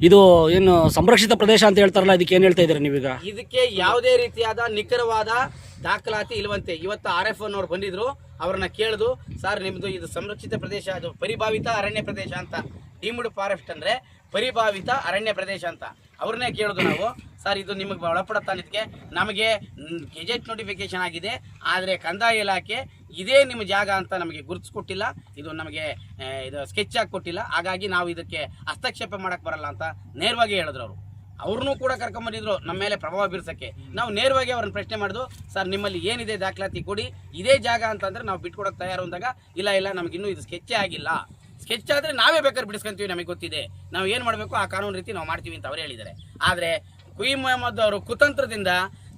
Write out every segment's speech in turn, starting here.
ಇದು ಏನು ಸಂರಕ್ಷಿತ ಪ್ರದೇಶ ಅಂತ ಹೇಳ್ತಾರಲ್ಲ, ಇದಕ್ಕೆ ಏನು ಹೇಳ್ತಾ ಇದ್ದೀರಾ ನೀವೀಗ? ಇದಕ್ಕೆ ಯಾವುದೇ ರೀತಿಯಾದ ನಿಖರವಾದ ದಾಖಲಾತಿ ಇಲ್ಲವಂತೆ. ಇವತ್ತು RFO ನವರು ಬಂದಿದ್ರು, ಅವ್ರನ್ನ ಕೇಳಿದು, ಸರ್ ನಿಮ್ಮದು ಇದು ಸಂರಕ್ಷಿತ ಪ್ರದೇಶ, ಅದು ಪರಿಭಾವಿತ ಅರಣ್ಯ ಪ್ರದೇಶ ಅಂತ. ಡೀಮ್ಡ್ ಫಾರೆಸ್ಟ್ ಅಂದರೆ ಪರಿಭಾವಿತ ಅರಣ್ಯ ಪ್ರದೇಶ ಅಂತ. ಅವ್ರನ್ನೇ ಕೇಳಿದು ನಾವು, ಸರ್ ಇದು ನಿಮಗೆ ಒಳಪಡುತ್ತಾ? ಇದಕ್ಕೆ ನಮಗೆ ಗೆಜೆಟ್ ನೋಟಿಫಿಕೇಶನ್ ಆಗಿದೆ, ಆದರೆ ಕಂದಾಯ ಇಲಾಖೆ ಇದೇ ನಿಮ್ಮ ಜಾಗ ಅಂತ ನಮಗೆ ಗುರುತಿಸ್ಕೊಟ್ಟಿಲ್ಲ, ಇದು ನಮಗೆ ಇದು ಸ್ಕೆಚ್ ಆಗಿ ಕೊಟ್ಟಿಲ್ಲ, ಹಾಗಾಗಿ ನಾವು ಇದಕ್ಕೆ ಹಸ್ತಕ್ಷೇಪ ಮಾಡೋಕ್ಕೆ ಬರಲ್ಲ ಅಂತ ನೇರವಾಗಿ ಹೇಳಿದ್ರು ಅವರು. ಅವ್ರನ್ನೂ ಕೂಡ ಕರ್ಕೊಂಬಂದಿದ್ರು ನಮ್ಮ ಮೇಲೆ ಪ್ರಭಾವ ಬೀರ್ಸೋಕ್ಕೆ. ನಾವು ನೇರವಾಗಿ ಅವ್ರನ್ನ ಪ್ರಶ್ನೆ ಮಾಡಿದ್ರು, ಸರ್ ನಿಮ್ಮಲ್ಲಿ ಏನಿದೆ ದಾಖಲಾತಿ ಕೊಡಿ, ಇದೇ ಜಾಗ ಅಂತಂದರೆ ನಾವು ಬಿಟ್ಕೊಡೋಕೆ ತಯಾರು ಅಂದಾಗ, ಇಲ್ಲ ನಮಗಿನ್ನೂ ಇದು ಸ್ಕೆಚ್ಚೇ ಆಗಿಲ್ಲ, ಸ್ಕೆಚ್ ಆದರೆ ನಾವೇ ಬೇಕಾದ್ರೆ ಬಿಡಿಸ್ಕೊಂತೀವಿ, ನಮಗೆ ಗೊತ್ತಿದೆ, ನಾವು ಏನು ಮಾಡಬೇಕು ಆ ಕಾನೂನು ರೀತಿ ನಾವು ಮಾಡ್ತೀವಿ ಅಂತ ಅವ್ರು ಹೇಳಿದ್ದಾರೆ. ಆದರೆ ಕುಯಿಮ್ ಮೊಹಮ್ಮದ್ ಅವರು ಕುತಂತ್ರದಿಂದ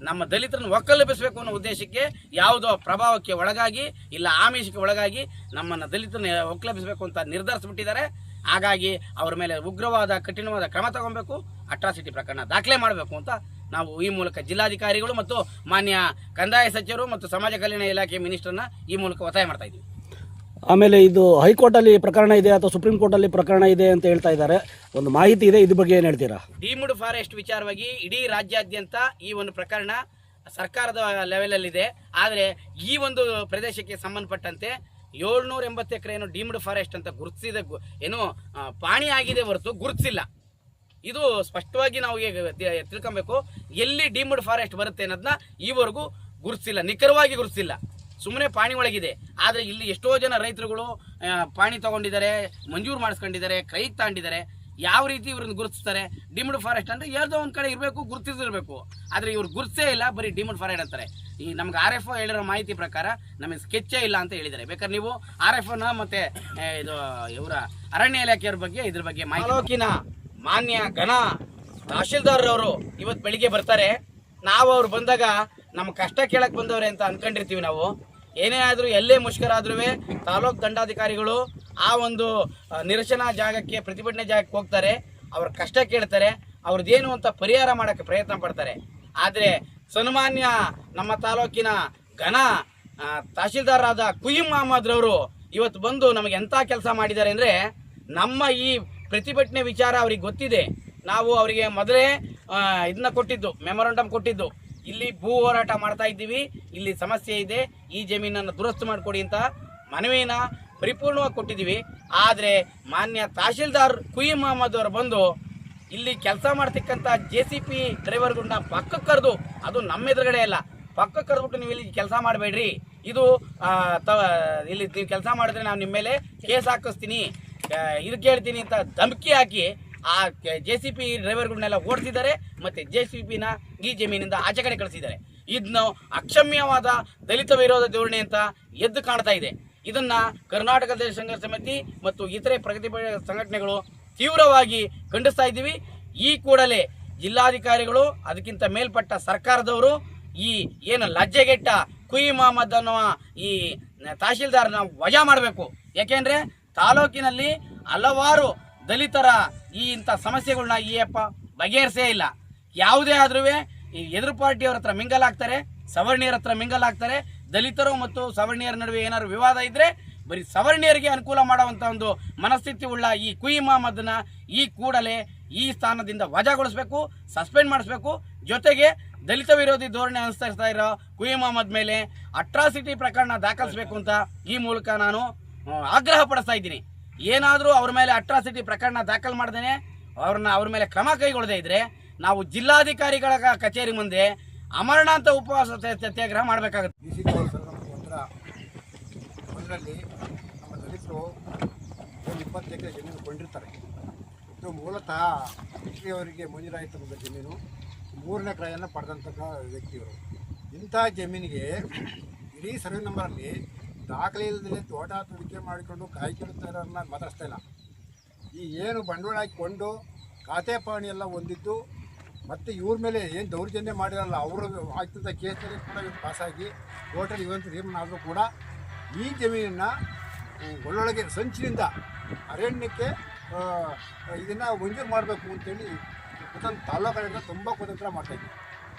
ನಮ್ಮ ದಲಿತರನ್ನು ಒಕ್ಕಲೆಬ್ಬಿಸಬೇಕು ಅನ್ನೋ ಉದ್ದೇಶಕ್ಕೆ ಯಾವುದೋ ಪ್ರಭಾವಕ್ಕೆ ಒಳಗಾಗಿ ಇಲ್ಲ ಆಮಿಷಕ್ಕೆ ಒಳಗಾಗಿ ನಮ್ಮನ್ನು ದಲಿತರನ್ನ ಒಕ್ಕಲೆಬ್ಬಿಸಬೇಕು ಅಂತ ನಿರ್ಧರಿಸಿಬಿಟ್ಟಿದ್ದಾರೆ. ಹಾಗಾಗಿ ಅವ್ರ ಮೇಲೆ ಉಗ್ರವಾದ ಕಠಿಣವಾದ ಕ್ರಮ ತಗೊಬೇಕು, ಅಟ್ರಾಸಿಟಿ ಪ್ರಕರಣ ದಾಖಲೆ ಮಾಡಬೇಕು ಅಂತ ನಾವು ಈ ಮೂಲಕ ಜಿಲ್ಲಾಧಿಕಾರಿಗಳು ಮತ್ತು ಮಾನ್ಯ ಕಂದಾಯ ಸಚಿವರು ಮತ್ತು ಸಮಾಜ ಕಲ್ಯಾಣ ಇಲಾಖೆ ಮಿನಿಸ್ಟರ್ನ ಈ ಮೂಲಕ ಒತ್ತಾಯ ಮಾಡ್ತಾ ಇದ್ದೀವಿ. ಆಮೇಲೆ ಇದು ಹೈಕೋರ್ಟಲ್ಲಿ ಪ್ರಕರಣ ಇದೆ ಅಥವಾ ಸುಪ್ರೀಂ ಕೋರ್ಟಲ್ಲಿ ಪ್ರಕರಣ ಇದೆ ಅಂತ ಹೇಳ್ತಾ ಇದ್ದಾರೆ, ಒಂದು ಮಾಹಿತಿ ಇದೆ, ಇದ್ರ ಬಗ್ಗೆ ಏನು ಹೇಳ್ತೀರಾ? ಡೀಮ್ಡ್ ಫಾರೆಸ್ಟ್ ವಿಚಾರವಾಗಿ ಇಡೀ ರಾಜ್ಯಾದ್ಯಂತ ಈ ಒಂದು ಪ್ರಕರಣ ಸರ್ಕಾರದ ಲೆವೆಲಲ್ಲಿದೆ. ಆದರೆ ಈ ಒಂದು ಪ್ರದೇಶಕ್ಕೆ ಸಂಬಂಧಪಟ್ಟಂತೆ 780 ಎಕರೆ ಏನು ಡೀಮ್ಡ್ ಫಾರೆಸ್ಟ್ ಅಂತ ಗುರುತಿಸಿದ ಏನು ಪಾಣಿ ಆಗಿದೆ ಹೊರತು ಗುರುತಿಸಿಲ್ಲ. ಇದು ಸ್ಪಷ್ಟವಾಗಿ ನಾವು ತಿಳ್ಕೊಬೇಕು. ಎಲ್ಲಿ ಡೀಮ್ಡ್ ಫಾರೆಸ್ಟ್ ಬರುತ್ತೆ ಅನ್ನೋದನ್ನ ಈವರೆಗೂ ಗುರುತಿಸಿಲ್ಲ, ನಿಖರವಾಗಿ ಗುರುತಿಸಿಲ್ಲ, ಸುಮ್ಮನೆ ಪಾಣಿ ಒಳಗಿದೆ. ಆದರೆ ಇಲ್ಲಿ ಎಷ್ಟೋ ಜನ ರೈತರುಗಳು ಪಾಣಿ ತಗೊಂಡಿದ್ದಾರೆ, ಮಂಜೂರು ಮಾಡಿಸ್ಕೊಂಡಿದ್ದಾರೆ, ಕೈಗೆ ತಗೊಂಡಿದ್ದಾರೆ. ಯಾವ ರೀತಿ ಇವ್ರನ್ನ ಗುರುತಿಸ್ತಾರೆ? ಡೀಮ್ಡ್ ಫಾರೆಸ್ಟ್ ಅಂದರೆ ಯಾವುದೋ ಒಂದು ಕಡೆ ಇರಬೇಕು, ಗುರುತಿಸಿರ್ಬೇಕು. ಆದರೆ ಇವ್ರು ಗುರುತಿಸೇ ಇಲ್ಲ, ಬರೀ ಡೀಮ್ಡ್ ಫಾರೆಸ್ಟ್ ಅಂತಾರೆ. ಈ ನಮ್ಗೆ RFO ಹೇಳಿರೋ ಮಾಹಿತಿ ಪ್ರಕಾರ ನಮಗೆ ಸ್ಕೆಚ್ಚೇ ಇಲ್ಲ ಅಂತ ಹೇಳಿದ್ದಾರೆ. ಬೇಕಾದ್ರೆ ನೀವು RFOನ ಮತ್ತು ಇದು ಇವರ ಅರಣ್ಯ ಇಲಾಖೆಯವ್ರ ಬಗ್ಗೆ ಇದ್ರ ಬಗ್ಗೆ ಮಾಹಿತಿ. ತಾಲೂಕಿನ ಮಾನ್ಯ ಘನ ತಹಶೀಲ್ದಾರ್ ಅವರು ಇವತ್ತು ಬೆಳಿಗ್ಗೆ ಬರ್ತಾರೆ. ನಾವು ಅವ್ರು ಬಂದಾಗ ನಮ್ಮ ಕಷ್ಟ ಕೇಳಕ್ಕೆ ಬಂದವ್ರೆ ಅಂತ ಅನ್ಕೊಂಡಿರ್ತೀವಿ ನಾವು. ಏನೇ ಆದರೂ ಎಲ್ಲೇ ಮುಷ್ಕರ ಆದ್ರೂ ತಾಲೂಕು ದಂಡಾಧಿಕಾರಿಗಳು ಆ ಒಂದು ನಿರಸನ ಜಾಗಕ್ಕೆ, ಪ್ರತಿಭಟನೆ ಜಾಗಕ್ಕೆ ಹೋಗ್ತಾರೆ, ಅವ್ರ ಕಷ್ಟ ಕೇಳ್ತಾರೆ, ಅವ್ರದ್ದೇನು ಅಂತ ಪರಿಹಾರ ಮಾಡೋಕ್ಕೆ ಪ್ರಯತ್ನ ಪಡ್ತಾರೆ. ಆದರೆ ಸನ್ಮಾನ್ಯ ನಮ್ಮ ತಾಲೂಕಿನ ಘನ ತಹಶೀಲ್ದಾರರಾದ ಕುಯಿಮ್ ಮೊಹಮ್ಮದ್ ರವರು ಇವತ್ತು ಬಂದು ನಮಗೆ ಎಂಥ ಕೆಲಸ ಮಾಡಿದ್ದಾರೆ ಅಂದರೆ, ನಮ್ಮ ಈ ಪ್ರತಿಭಟನೆ ವಿಚಾರ ಅವ್ರಿಗೆ ಗೊತ್ತಿದೆ. ನಾವು ಅವರಿಗೆ ಮೊದಲೇ ಇದನ್ನ ಕೊಟ್ಟಿದ್ದು, ಮೆಮೊರಂಡಮ್ ಕೊಟ್ಟಿದ್ದು, ಇಲ್ಲಿ ಭೂ ಹೋರಾಟ ಮಾಡ್ತಾ ಇದ್ದೀವಿ, ಇಲ್ಲಿ ಸಮಸ್ಯೆ ಇದೆ, ಈ ಜಮೀನನ್ನು ದುರಸ್ತು ಮಾಡಿಕೊಡಿ ಅಂತ ಮನವಿನ ಪರಿಪೂರ್ಣವಾಗಿ ಕೊಟ್ಟಿದ್ದೀವಿ. ಆದರೆ ಮಾನ್ಯ ತಹಶೀಲ್ದಾರ್ ಕುಯಿಮ್ ಮೊಹಮ್ಮದ್ ಅವರು ಬಂದು ಇಲ್ಲಿ ಕೆಲಸ ಮಾಡ್ತಕ್ಕಂಥ JCP ಡ್ರೈವರ್ಗಳನ್ನ ಪಕ್ಕಕ್ಕೆ ಕರೆದು, ಅದು ನಮ್ಮ ಎದುರುಗಡೆ ಅಲ್ಲ, ಪಕ್ಕಕ್ಕೆ ಕರೆದ್ಬಿಟ್ಟು ನೀವು ಇಲ್ಲಿ ಕೆಲಸ ಮಾಡಬೇಡ್ರಿ, ಇದು ಇಲ್ಲಿ ನೀವು ಕೆಲಸ ಮಾಡಿದ್ರೆ ನಾವು ನಿಮ್ಮ ಮೇಲೆ ಕೇಸ್ ಹಾಕಿಸ್ತೀನಿ, ಇದು ಕೇಳ್ತೀನಿ ಅಂತ ಧಮಕಿ ಹಾಕಿ ಆ JCP ಡ್ರೈವರ್ಗಳನ್ನೆಲ್ಲ ಓಡಿಸಿದ್ದಾರೆ. ಮತ್ತು JCPನ ಈ ಜಮೀನಿಂದ ಆಚೆ ಕಡೆ ಕಳಿಸಿದ್ದಾರೆ. ಇದನ್ನು ಅಕ್ಷಮ್ಯವಾದ ದಲಿತ ವಿರೋಧ ಧೋರಣೆ ಅಂತ ಎದ್ದು ಕಾಣ್ತಾ ಇದೆ. ಇದನ್ನು ಕರ್ನಾಟಕ ದಲಿತ ಸಂಘರ್ಷ ಸಮಿತಿ ಮತ್ತು ಇತರೆ ಪ್ರಗತಿಪರ ಸಂಘಟನೆಗಳು ತೀವ್ರವಾಗಿ ಖಂಡಿಸ್ತಾ ಇದ್ದೀವಿ. ಈ ಕೂಡಲೇ ಜಿಲ್ಲಾಧಿಕಾರಿಗಳು, ಅದಕ್ಕಿಂತ ಮೇಲ್ಪಟ್ಟ ಸರ್ಕಾರದವರು ಈ ಏನು ಲಜ್ಜೆಗೆಟ್ಟ ಕುಯಿಮ್ ಮೊಹಮ್ಮದ್ ಅನ್ನುವ ಈ ತಹಶೀಲ್ದಾರ್ನ ವಜಾ ಮಾಡಬೇಕು. ಯಾಕೆಂದರೆ ತಾಲೂಕಿನಲ್ಲಿ ಹಲವಾರು ದಲಿತರ ಈ ಇಂಥ ಸಮಸ್ಯೆಗಳನ್ನ ಬಗೆಹರಿಸೇ ಇಲ್ಲ. ಯಾವುದೇ ಆದ್ರೂ ಈ ಎದುರು ಪಾರ್ಟಿಯವ್ರ ಹತ್ರ ಮಿಂಗಲ್ ಆಗ್ತಾರೆ, ಸವರ್ಣೀಯರ ಹತ್ರ ಮಿಂಗಲ್ ಆಗ್ತಾರೆ. ದಲಿತರು ಮತ್ತು ಸವರ್ಣೀಯರ ನಡುವೆ ಏನಾದ್ರು ವಿವಾದ ಇದ್ದರೆ ಬರೀ ಸವರ್ಣೀಯರಿಗೆ ಅನುಕೂಲ ಮಾಡುವಂಥ ಒಂದು ಮನಸ್ಥಿತಿ ಉಳ್ಳ ಈ ಕುಯಿಮ್ ಮೊಹಮ್ಮದ್ನ ಈ ಕೂಡಲೇ ಈ ಸ್ಥಾನದಿಂದ ವಜಾಗೊಳಿಸಬೇಕು, ಸಸ್ಪೆಂಡ್ ಮಾಡಿಸ್ಬೇಕು. ಜೊತೆಗೆ ದಲಿತ ವಿರೋಧಿ ಧೋರಣೆ ಅನುಸರಿಸ್ತಾ ಇರೋ ಕುಯಿಮ್ ಮೊಹಮ್ಮದ್ ಮೇಲೆ ಅಟ್ರಾಸಿಟಿ ಪ್ರಕರಣ ದಾಖಲಿಸಬೇಕು ಅಂತ ಈ ಮೂಲಕ ನಾನು ಆಗ್ರಹ ಪಡಿಸ್ತಾ ಇದ್ದೀನಿ. ಏನಾದರೂ ಅವ್ರ ಮೇಲೆ ಅಟ್ರಾಸಿಟಿ ಪ್ರಕರಣ ದಾಖಲು ಮಾಡ್ದೇನೆ ಅವ್ರ ಮೇಲೆ ಕ್ರಮ ಕೈಗೊಳ್ಳದೇ ಇದ್ರೆ ನಾವು ಜಿಲ್ಲಾಧಿಕಾರಿಗಳ ಕಚೇರಿ ಮುಂದೆ ಅಮರಣಾಂತ ಉಪವಾಸ ಸತ್ಯಾಗ್ರಹ ಮಾಡಬೇಕಾಗುತ್ತೆ. ಅದರಲ್ಲಿ ನಮ್ಮ ದಲಿತರು 20 ಎಕರೆ ಜಮೀನು ಕೊಂಡಿರ್ತಾರೆ. ಇದು ಮೂಲತಃ ಅವರಿಗೆ ಮಂಜೂರಾಯಿತ ಜಮೀನು 3ನೇ ಕ್ರಯವನ್ನು ಪಡೆದಂಥ ವ್ಯಕ್ತಿಗಳು. ಇಂಥ ಜಮೀನಿಗೆ ಇಡೀ ಸರ್ವೆ ನಂಬರಲ್ಲಿ ದಾಖಲೆ ಇಲ್ಲದೆ ತೋಟ ತುಡಿಕೆ ಮಾಡಿಕೊಂಡು ಕಾಯ್ಕಿಡುತ್ತಾರನ್ನ ಮಾತಾಡ್ತಾ ಇಲ್ಲ. ಈ ಏನು ಬಂಡವಾಳ ಹಾಕಿಕೊಂಡು ಖಾತೆ ಪಾಣಿ ಎಲ್ಲ ಹೊಂದಿದ್ದು ಮತ್ತು ಇವ್ರ ಮೇಲೆ ಏನು ದೌರ್ಜನ್ಯ ಮಾಡಿರಲ್ಲ ಅವರು ಆಗ್ತಿದ್ದ ಕೇಸ್ನಲ್ಲಿ ಕೂಡ ಇವ್ರು ಪಾಸಾಗಿ ಟೋಟಲ್ ಇವಂತ ತೀರ್ಮಾನ ಆದರೂ ಕೂಡ ಈ ಜಮೀನನ್ನು ಒಳ್ಳೊಳಗೆ ಸಂಚಿನಿಂದ ಅರಣ್ಯಕ್ಕೆ ಇದನ್ನು ಮಂಜೂರು ಮಾಡಬೇಕು ಅಂತೇಳಿ ತಾಲೂಕು ತುಂಬ ಕುತಂತ್ರ ಮಾಡ್ತಾಯಿದ್ವಿ.